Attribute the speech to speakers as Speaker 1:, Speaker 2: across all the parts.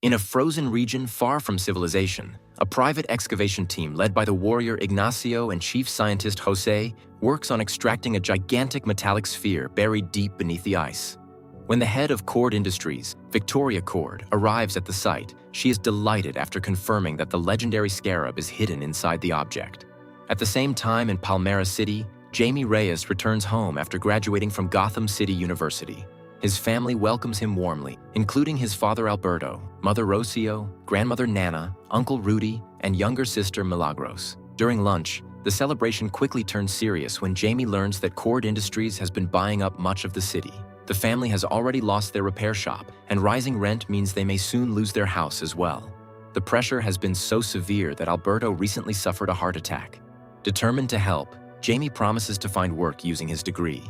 Speaker 1: In a frozen region far from civilization, a private excavation team led by the warrior Ignacio and chief scientist Jose works on extracting a gigantic metallic sphere buried deep beneath the ice. When the head of Cord Industries, Victoria Cord, arrives at the site, she is delighted after confirming that the legendary scarab is hidden inside the object. At the same time in Palmera City, Jamie Reyes returns home after graduating from Gotham City University. His family welcomes him warmly, including his father Alberto, mother Rocio, grandmother Nana, uncle Rudy, and younger sister Milagros. During lunch, the celebration quickly turns serious when Jamie learns that Cord Industries has been buying up much of the city. The family has already lost their repair shop, and rising rent means they may soon lose their house as well. The pressure has been so severe that Alberto recently suffered a heart attack. Determined to help, Jamie promises to find work using his degree.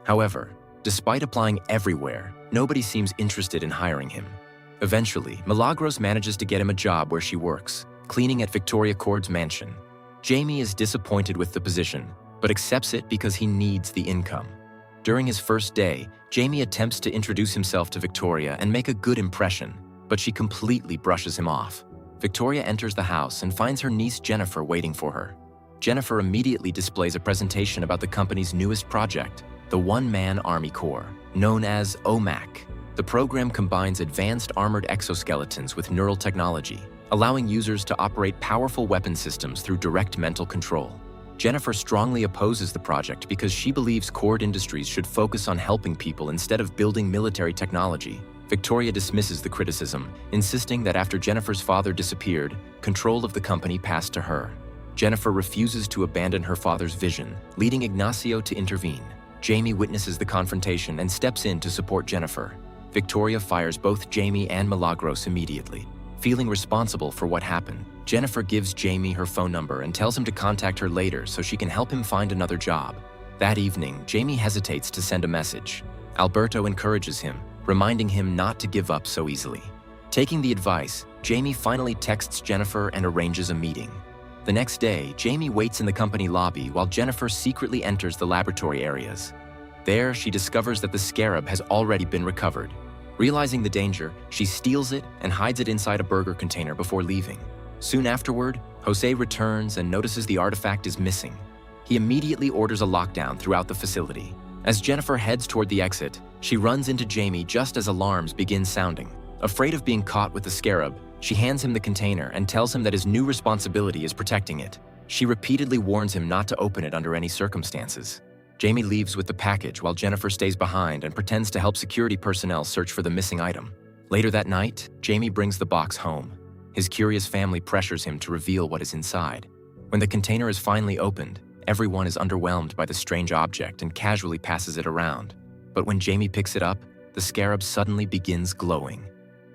Speaker 1: However, despite applying everywhere, nobody seems interested in hiring him. Eventually, Milagros manages to get him a job where she works, cleaning at Victoria Cord's mansion. Jamie is disappointed with the position, but accepts it because he needs the income. During his first day, Jamie attempts to introduce himself to Victoria and make a good impression, but she completely brushes him off. Victoria enters the house and finds her niece Jennifer waiting for her. Jennifer immediately displays a presentation about the company's newest project, the One-Man Army Corps, known as OMAC. The program combines advanced armored exoskeletons with neural technology, allowing users to operate powerful weapon systems through direct mental control. Jennifer strongly opposes the project because she believes Cord Industries should focus on helping people instead of building military technology. Victoria dismisses the criticism, insisting that after Jennifer's father disappeared, control of the company passed to her. Jennifer refuses to abandon her father's vision, leading Ignacio to intervene. Jamie witnesses the confrontation and steps in to support Jennifer. Victoria fires both Jamie and Milagros immediately. Feeling responsible for what happened, Jennifer gives Jamie her phone number and tells him to contact her later so she can help him find another job. That evening, Jamie hesitates to send a message. Alberto encourages him, reminding him not to give up so easily. Taking the advice, Jamie finally texts Jennifer and arranges a meeting. The next day, Jamie waits in the company lobby while Jennifer secretly enters the laboratory areas. There, she discovers that the scarab has already been recovered. Realizing the danger, she steals it and hides it inside a burger container before leaving. Soon afterward, Jose returns and notices the artifact is missing. He immediately orders a lockdown throughout the facility. As Jennifer heads toward the exit, she runs into Jamie just as alarms begin sounding. Afraid of being caught with the scarab, she hands him the container and tells him that his new responsibility is protecting it. She repeatedly warns him not to open it under any circumstances. Jamie leaves with the package while Jennifer stays behind and pretends to help security personnel search for the missing item. Later that night, Jamie brings the box home. His curious family pressures him to reveal what is inside. When the container is finally opened, everyone is underwhelmed by the strange object and casually passes it around. But when Jamie picks it up, the scarab suddenly begins glowing.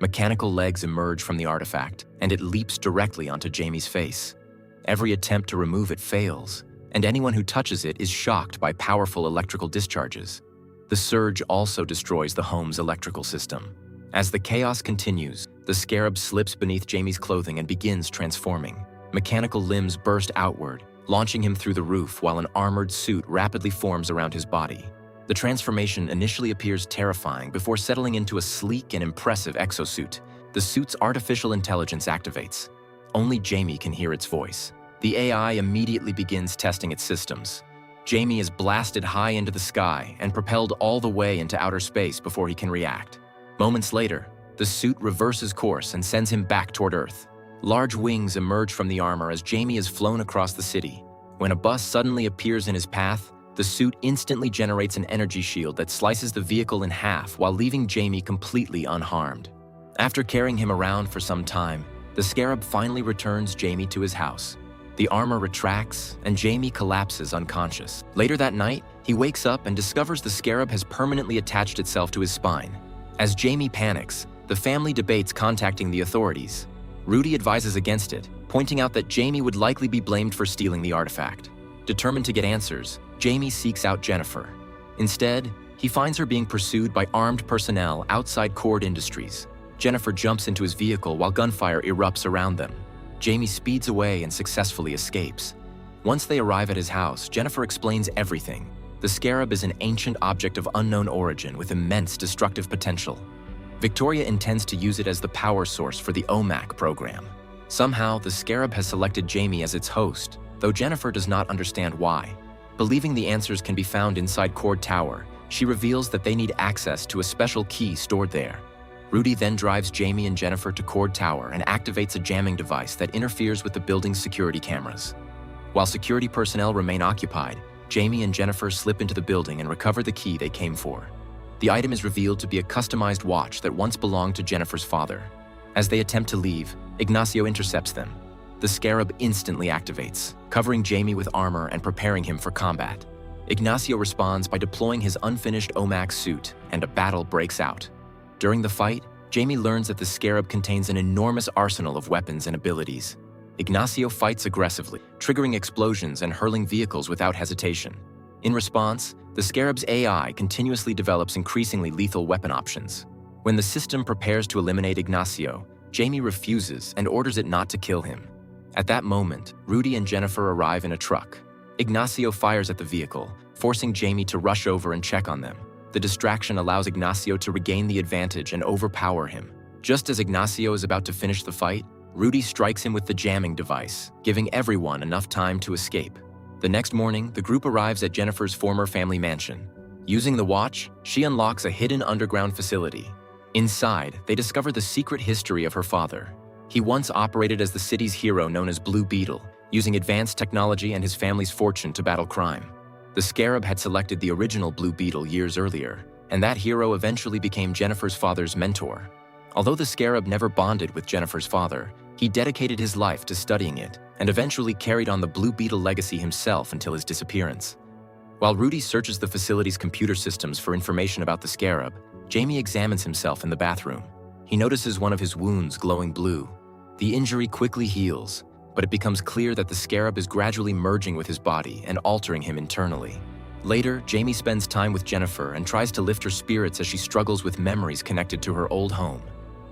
Speaker 1: Mechanical legs emerge from the artifact, and it leaps directly onto Jamie's face. Every attempt to remove it fails, and anyone who touches it is shocked by powerful electrical discharges. The surge also destroys the home's electrical system. As the chaos continues, the scarab slips beneath Jamie's clothing and begins transforming. Mechanical limbs burst outward, launching him through the roof while an armored suit rapidly forms around his body. The transformation initially appears terrifying before settling into a sleek and impressive exosuit. The suit's artificial intelligence activates. Only Jamie can hear its voice. The AI immediately begins testing its systems. Jamie is blasted high into the sky and propelled all the way into outer space before he can react. Moments later, the suit reverses course and sends him back toward Earth. Large wings emerge from the armor as Jamie is flown across the city. When a bus suddenly appears in his path, the suit instantly generates an energy shield that slices the vehicle in half while leaving Jamie completely unharmed. After carrying him around for some time, the scarab finally returns Jamie to his house. The armor retracts, and Jamie collapses unconscious. Later that night, he wakes up and discovers the scarab has permanently attached itself to his spine. As Jamie panics, the family debates contacting the authorities. Rudy advises against it, pointing out that Jamie would likely be blamed for stealing the artifact. Determined to get answers, Jamie seeks out Jennifer. Instead, he finds her being pursued by armed personnel outside Cord Industries. Jennifer jumps into his vehicle while gunfire erupts around them. Jamie speeds away and successfully escapes. Once they arrive at his house, Jennifer explains everything. The scarab is an ancient object of unknown origin with immense destructive potential. Victoria intends to use it as the power source for the OMAC program. Somehow, the Scarab has selected Jamie as its host, though Jennifer does not understand why. Believing the answers can be found inside Cord Tower, she reveals that they need access to a special key stored there. Rudy then drives Jamie and Jennifer to Cord Tower and activates a jamming device that interferes with the building's security cameras. While security personnel remain occupied, Jamie and Jennifer slip into the building and recover the key they came for. The item is revealed to be a customized watch that once belonged to Jennifer's father. As they attempt to leave, Ignacio intercepts them. The Scarab instantly activates, covering Jamie with armor and preparing him for combat. Ignacio responds by deploying his unfinished OMAC suit, and a battle breaks out. During the fight, Jamie learns that the Scarab contains an enormous arsenal of weapons and abilities. Ignacio fights aggressively, triggering explosions and hurling vehicles without hesitation. In response, the Scarab's AI continuously develops increasingly lethal weapon options. When the system prepares to eliminate Ignacio, Jamie refuses and orders it not to kill him. At that moment, Rudy and Jennifer arrive in a truck. Ignacio fires at the vehicle, forcing Jamie to rush over and check on them. The distraction allows Ignacio to regain the advantage and overpower him. Just as Ignacio is about to finish the fight, Rudy strikes him with the jamming device, giving everyone enough time to escape. The next morning, the group arrives at Jennifer's former family mansion. Using the watch, she unlocks a hidden underground facility. Inside, they discover the secret history of her father. He once operated as the city's hero known as Blue Beetle, using advanced technology and his family's fortune to battle crime. The Scarab had selected the original Blue Beetle years earlier, and that hero eventually became Jennifer's father's mentor. Although the Scarab never bonded with Jennifer's father, he dedicated his life to studying it and eventually carried on the Blue Beetle legacy himself until his disappearance. While Rudy searches the facility's computer systems for information about the Scarab, Jamie examines himself in the bathroom. He notices one of his wounds glowing blue. The injury quickly heals, but it becomes clear that the Scarab is gradually merging with his body and altering him internally. Later, Jamie spends time with Jennifer and tries to lift her spirits as she struggles with memories connected to her old home.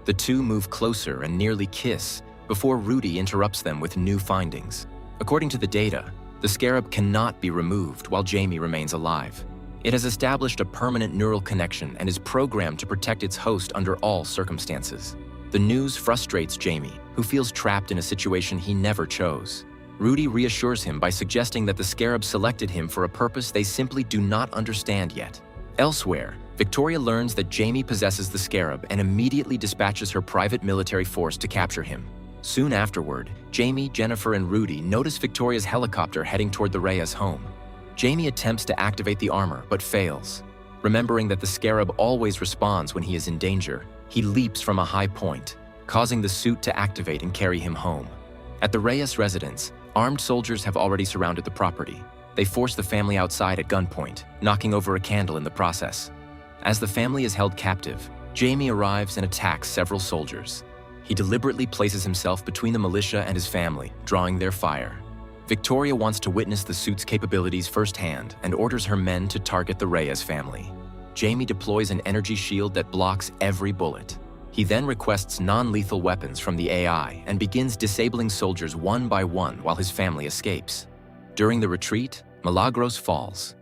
Speaker 1: The two move closer and nearly kiss before Rudy interrupts them with new findings. According to the data, the Scarab cannot be removed while Jamie remains alive. It has established a permanent neural connection and is programmed to protect its host under all circumstances. The news frustrates Jamie, who feels trapped in a situation he never chose. Rudy reassures him by suggesting that the Scarab selected him for a purpose they simply do not understand yet. Elsewhere, Victoria learns that Jamie possesses the Scarab and immediately dispatches her private military force to capture him. Soon afterward, Jamie, Jennifer, and Rudy notice Victoria's helicopter heading toward the Reyes home. Jamie attempts to activate the armor, but fails. Remembering that the Scarab always responds when he is in danger, he leaps from a high point, causing the suit to activate and carry him home. At the Reyes residence, armed soldiers have already surrounded the property. They force the family outside at gunpoint, knocking over a candle in the process. As the family is held captive, Jamie arrives and attacks several soldiers. He deliberately places himself between the militia and his family, drawing their fire. Victoria wants to witness the suit's capabilities firsthand and orders her men to target the Reyes family. Jamie deploys an energy shield that blocks every bullet. He then requests non-lethal weapons from the AI and begins disabling soldiers one by one while his family escapes. During the retreat, Milagros falls.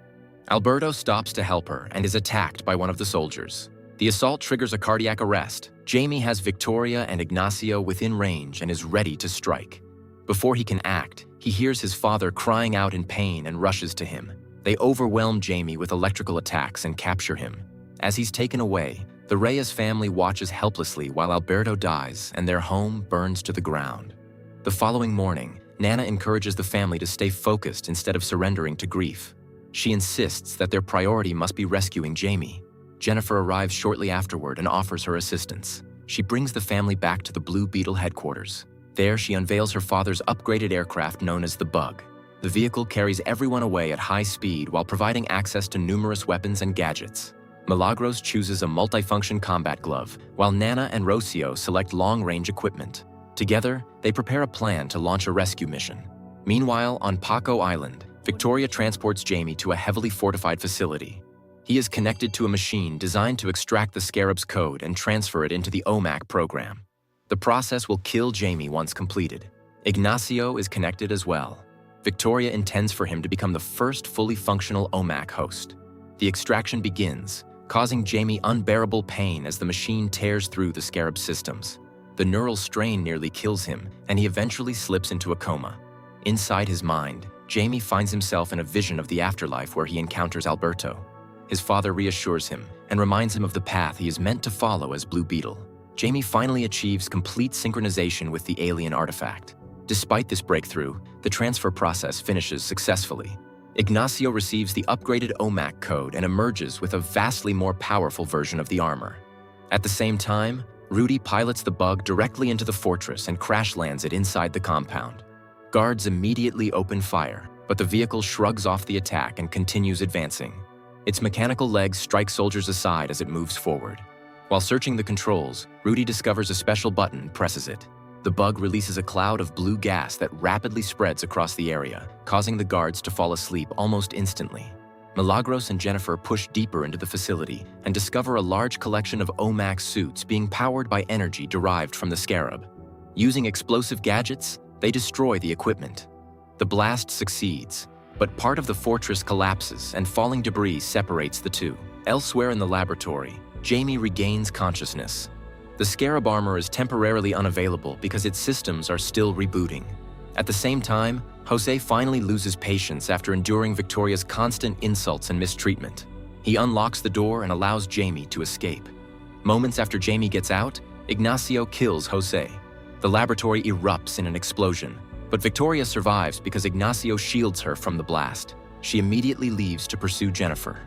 Speaker 1: Alberto stops to help her and is attacked by one of the soldiers. The assault triggers a cardiac arrest. Jamie has Victoria and Ignacio within range and is ready to strike. Before he can act, he hears his father crying out in pain and rushes to him. They overwhelm Jamie with electrical attacks and capture him. As he's taken away, the Reyes family watches helplessly while Alberto dies and their home burns to the ground. The following morning, Nana encourages the family to stay focused instead of surrendering to grief. She insists that their priority must be rescuing Jamie. Jennifer arrives shortly afterward and offers her assistance. She brings the family back to the Blue Beetle headquarters. There, she unveils her father's upgraded aircraft known as the Bug. The vehicle carries everyone away at high speed while providing access to numerous weapons and gadgets. Milagros chooses a multifunction combat glove, while Nana and Rocio select long-range equipment. Together, they prepare a plan to launch a rescue mission. Meanwhile, on Paco Island, Victoria transports Jamie to a heavily fortified facility. He is connected to a machine designed to extract the Scarab's code and transfer it into the OMAC program. The process will kill Jamie once completed. Ignacio is connected as well. Victoria intends for him to become the first fully functional OMAC host. The extraction begins, causing Jamie unbearable pain as the machine tears through the scarab's systems. The neural strain nearly kills him, and he eventually slips into a coma. Inside his mind, Jamie finds himself in a vision of the afterlife where he encounters Alberto. His father reassures him and reminds him of the path he is meant to follow as Blue Beetle. Jamie finally achieves complete synchronization with the alien artifact. Despite this breakthrough, the transfer process finishes successfully. Ignacio receives the upgraded OMAC code and emerges with a vastly more powerful version of the armor. At the same time, Rudy pilots the bug directly into the fortress and crash lands it inside the compound. Guards immediately open fire, but the vehicle shrugs off the attack and continues advancing. Its mechanical legs strike soldiers aside as it moves forward. While searching the controls, Rudy discovers a special button and presses it. The bug releases a cloud of blue gas that rapidly spreads across the area, causing the guards to fall asleep almost instantly. Milagros and Jennifer push deeper into the facility and discover a large collection of OMAC suits being powered by energy derived from the scarab. Using explosive gadgets, they destroy the equipment. The blast succeeds, but part of the fortress collapses and falling debris separates the two. Elsewhere in the laboratory, Jamie regains consciousness. The scarab armor is temporarily unavailable because its systems are still rebooting. At the same time, Jose finally loses patience after enduring Victoria's constant insults and mistreatment. He unlocks the door and allows Jamie to escape. Moments after Jamie gets out, Ignacio kills Jose. The laboratory erupts in an explosion, but Victoria survives because Ignacio shields her from the blast. She immediately leaves to pursue Jennifer.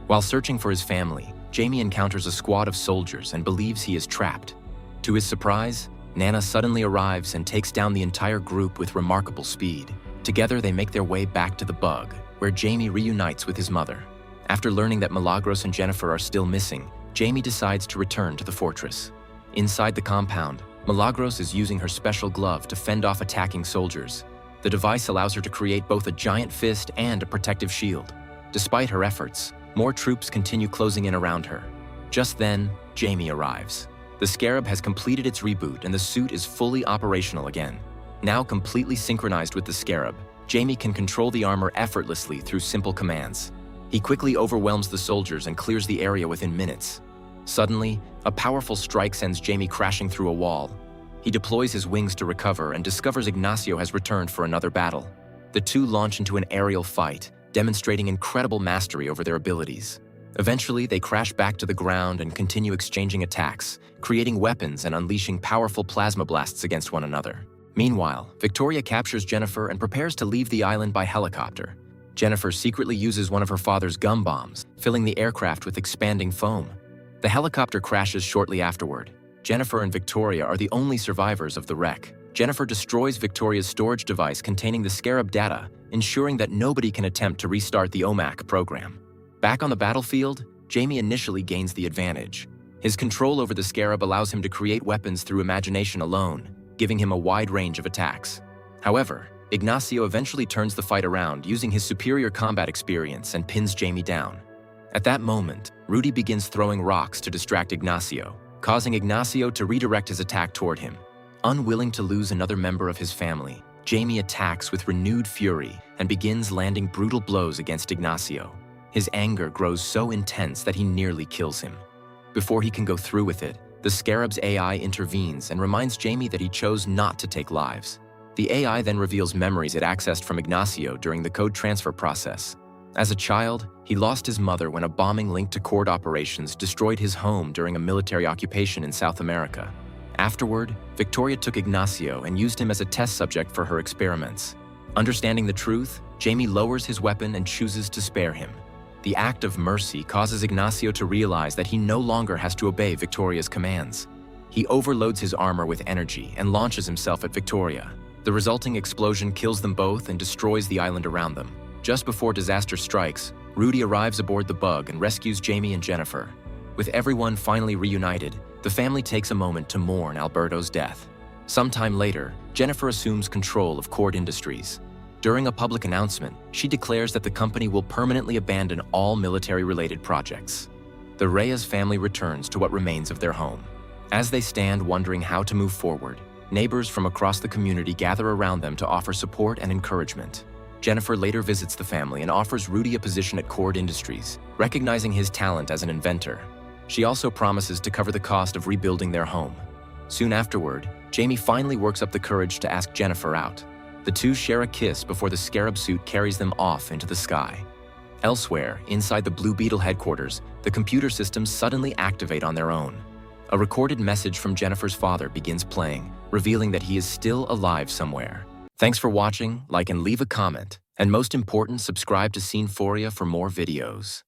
Speaker 1: While searching for his family, Jamie encounters a squad of soldiers and believes he is trapped. To his surprise, Nana suddenly arrives and takes down the entire group with remarkable speed. Together, they make their way back to the bug, where Jamie reunites with his mother. After learning that Milagros and Jennifer are still missing, Jamie decides to return to the fortress. Inside the compound, Milagros is using her special glove to fend off attacking soldiers. The device allows her to create both a giant fist and a protective shield. Despite her efforts, more troops continue closing in around her. Just then, Jamie arrives. The scarab has completed its reboot and the suit is fully operational again. Now completely synchronized with the scarab, Jamie can control the armor effortlessly through simple commands. He quickly overwhelms the soldiers and clears the area within minutes. Suddenly, a powerful strike sends Jamie crashing through a wall. He deploys his wings to recover and discovers Ignacio has returned for another battle. The two launch into an aerial fight, demonstrating incredible mastery over their abilities. Eventually, they crash back to the ground and continue exchanging attacks, creating weapons and unleashing powerful plasma blasts against one another. Meanwhile, Victoria captures Jennifer and prepares to leave the island by helicopter. Jennifer secretly uses one of her father's gum bombs, filling the aircraft with expanding foam. The helicopter crashes shortly afterward. Jennifer and Victoria are the only survivors of the wreck. Jennifer destroys Victoria's storage device containing the scarab data, ensuring that nobody can attempt to restart the OMAC program. Back on the battlefield, Jamie initially gains the advantage. His control over the scarab allows him to create weapons through imagination alone, giving him a wide range of attacks. However, Ignacio eventually turns the fight around using his superior combat experience and pins Jamie down. At that moment, Rudy begins throwing rocks to distract Ignacio, causing Ignacio to redirect his attack toward him. Unwilling to lose another member of his family, Jamie attacks with renewed fury and begins landing brutal blows against Ignacio. His anger grows so intense that he nearly kills him. Before he can go through with it, the scarab's AI intervenes and reminds Jamie that he chose not to take lives. The AI then reveals memories it accessed from Ignacio during the code transfer process. As a child, he lost his mother when a bombing linked to court operations destroyed his home during a military occupation in South America. Afterward, Victoria took Ignacio and used him as a test subject for her experiments. Understanding the truth, Jamie lowers his weapon and chooses to spare him. The act of mercy causes Ignacio to realize that he no longer has to obey Victoria's commands. He overloads his armor with energy and launches himself at Victoria. The resulting explosion kills them both and destroys the island around them. Just before disaster strikes, Rudy arrives aboard the bug and rescues Jamie and Jennifer. With everyone finally reunited, the family takes a moment to mourn Alberto's death. Sometime later, Jennifer assumes control of Cord Industries. During a public announcement, she declares that the company will permanently abandon all military-related projects. The Reyes family returns to what remains of their home. As they stand wondering how to move forward, neighbors from across the community gather around them to offer support and encouragement. Jennifer later visits the family and offers Rudy a position at Cord Industries, recognizing his talent as an inventor. She also promises to cover the cost of rebuilding their home. Soon afterward, Jamie finally works up the courage to ask Jennifer out. The two share a kiss before the scarab suit carries them off into the sky. Elsewhere, inside the Blue Beetle headquarters, the computer systems suddenly activate on their own. A recorded message from Jennifer's father begins playing, revealing that he is still alive somewhere. Thanks for watching, like and leave a comment, and most important, subscribe to ScenePhoria for more videos.